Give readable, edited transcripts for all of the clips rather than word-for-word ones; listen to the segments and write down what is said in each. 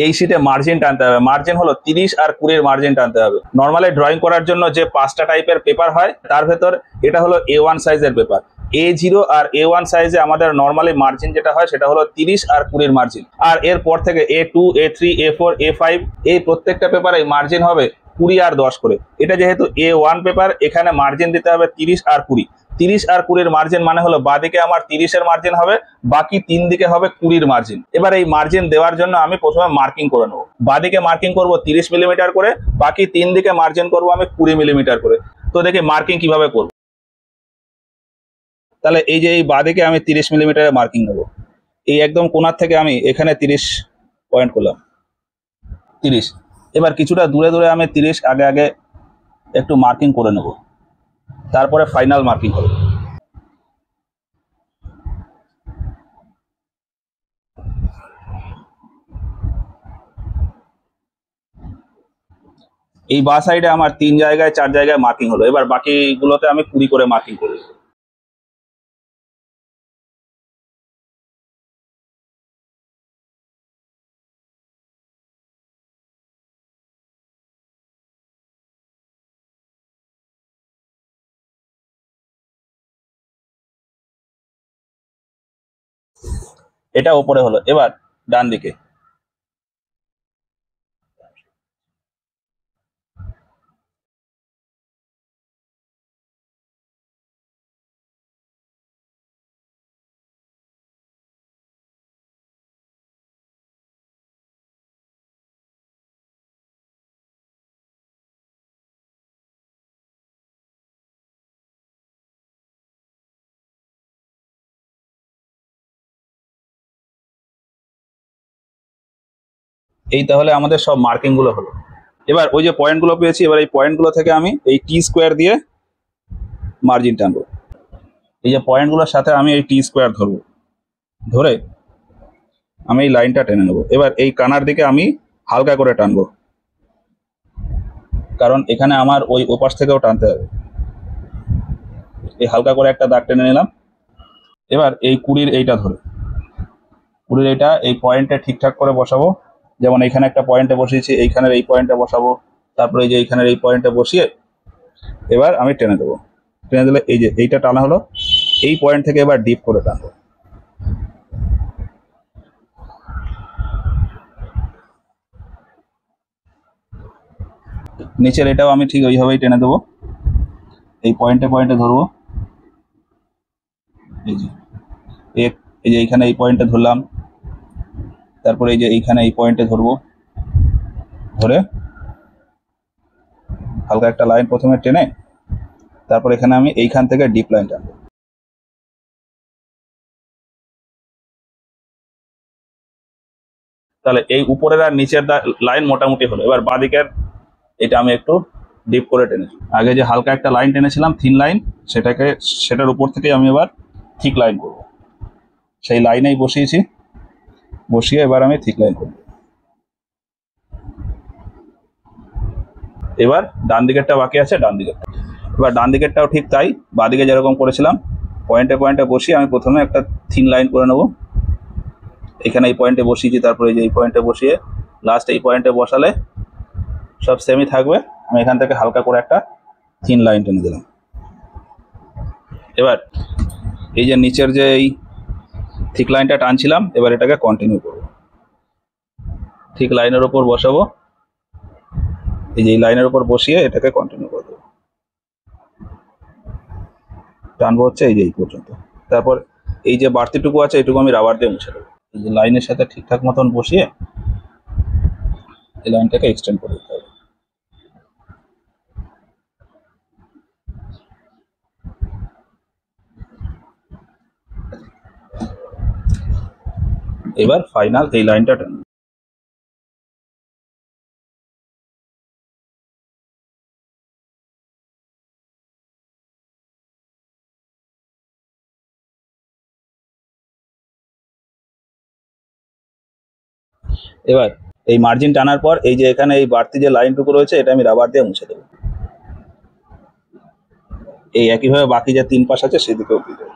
এই শিটে মার্জিন টানতে হবে। মার্জিন হলো 30 আর 20 মার্জিন টানতে হবে। নর্মালি ড্রয়িং করার জন্য যে 5টা টাইপের পেপার হয় তার ভেতর এটা হলো A1 সাইজের পেপার। A0 আর A1 সাইজে আমাদের নর্মালি মার্জিন যেটা হয় সেটা হলো 30 আর 20 মার্জিন। আর এরপর থেকে A2, A3, A4, A5 এই প্রত্যেকটা পেপারে মার্জিন হবে 20 আর 10 করে। এটা যেহেতু A1 পেপার, এখানে মার্জিন দিতে হবে 30 আর 20। 30 আর 20 মার্জিন মানে হলো বাদিকে আমার 30-এর মার্জিন হবে, বাকি 3 দিকে হবে 20-র মার্জিন। এবার এই মার্জিন দেওয়ার জন্য আমি প্রথমে মার্কিং করে নেবো। বাদিকে মার্কিং করব 30 মিলিমিটার করে, বাকি 3 দিকে মার্জিন করব আমি 20 মিলিমিটার করে। তো দেখি মার্কিং কিভাবে করব। তাহলে এই যে এই বাদিকে আমি 30 মিলিমিটারের মার্কিং নেবো। এই একদম কোণার থেকে আমি এখানে 30 পয়েন্ট করলাম, 30। এবার কিছুটা দূরে দূরে আমি 30 আগে আগে একটু মার্কিং করে নেব, তারপরে ফাইনাল মার্কিং করব। এই বা সাইডে আমার 3 জায়গায় 4 জায়গায় মার্কিং হলো। এবার বাকিগুলোতে আমি 20 করে মার্কিং করব। এটা উপরে হলো। এবার ডান দিকে এই তাহলে আমাদের সব মার্কিং গুলো হলো। এবার ওই যে পয়েন্ট গুলো পেয়েছি, এবার এই পয়েন্ট গুলো থেকে আমি এই টি স্কোয়ার দিয়ে মার্জিন টানবো। এই যে পয়েন্ট গুলোর সাথে আমি এই টি স্কোয়ার ধরবো, ধরে আমি এই লাইনটা টেনে নেবো। এবার এই কানার দিকে আমি হালকা করে টানবো, কারণ এখানে আমার ওই ওপাশ থেকেও টানতে হবে। এই হালকা করে একটা দাগ টেনে নিলাম। এবার এই 20-র এইটা ধরে 20-র এইটা এই পয়েন্টে ঠিকঠাক করে বসাবো। যেমন এখানে একটা পয়েন্টে বসিয়েছি, এইখানের এই পয়েন্টে বসাবো, তারপরে এই যে এইখানের এই পয়েন্টে বসিয়ে এবার আমি টেনে দেবো। টেনে দিলে এই যে এইটা টানা হলো, এই পয়েন্ট থেকে এবার ডিপ করে টানবো। নিচের এটাও আমি ঠিক ওইভাবেই টেনে দেবো। এই পয়েন্টে পয়েন্টে ধরবো। এই যে এই যে এইখানে এই পয়েন্টে ধরলাম, তারপরে এই যে এইখানে এই পয়েন্টে ধরবো, ধরে হালকা একটা লাইন প্রথমে টেনে তারপর এখানে আমি এইখান থেকে ডিপ লাইন টানবো। তাহলে এই উপরের আর নিচের লাইন মোটামুটি হলো। এবার বাঁদিকের এটা আমি একটু ডিপ করে টেনেছি। আগে যে হালকা একটা লাইন টেনেছিলাম থিন লাইন, সেটার উপর থেকে আমি এবার থিক লাইন করব। সেই লাইনেই বসিয়েছি, বসিয়ে এবার আমি থিক লাইন করব। এবার ডান দিকেরটা বাকি আছে, ডান দিকেরটা। এবার ডান দিকেরটাও ঠিক তাই, বাঁদিকে যেরকম করেছিলাম পয়েন্টে পয়েন্টে বসিয়ে আমি প্রথমে একটা থিন লাইন করে নেব। এখানে এই পয়েন্টে বসিয়েছি, তারপরে এই পয়েন্টে বসিয়ে লাস্ট এই পয়েন্টে বসালে সব সেমই থাকবে। আমি এখান থেকে হালকা করে একটা থিন লাইন টেনে দিলাম। এবার এই যে নিচের যে এই থিক লাইনটা টানছিলাম, এবার এটাকে কন্টিনিউ করব। ঠিক লাইনের ওপর বসাবো, এই যে এই লাইনের উপর বসিয়ে এটাকে কন্টিনিউ করে দেবো। টানবো হচ্ছে এই যে এই পর্যন্ত। তারপর এই যে বাড়তিটুকু আছে এটুকু আমি রাবার দিয়ে মুছে দেবো। এই যে লাইনের সাথে ঠিকঠাক মতন বসিয়ে এই লাইনটাকে এক্সটেন্ড করে দিতে হবে। এবার ফাইনাল এই লাইনটা টানবো। এবার এই মার্জিন টানার পর এই যে এখানে এই বাড়তি যে লাইনটুকু রয়েছে এটা আমি রাবার দিয়ে মুছে দেবো। এই একইভাবে বাকি যে 3 পাশ আছে সেদিকেও দিয়ে দেবো।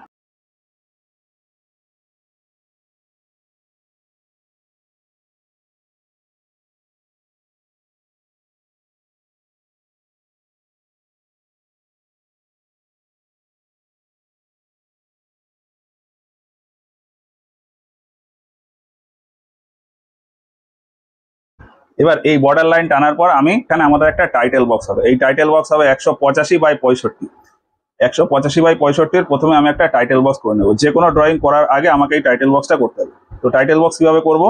এবার এই বর্ডার লাইন টানার পর আমি এখানে আমাদের একটা টাইটেল বক্স হবে, এই টাইটেল বক্স হবে 185/65। 185/65 প্রথমে আমি একটা টাইটেল বক্স করে নেবো। যে কোনো ড্রয়িং করার আগে আমাকে এই টাইটেল বক্সটা করতে হবে। তো টাইটেল বক্স কিভাবে করব,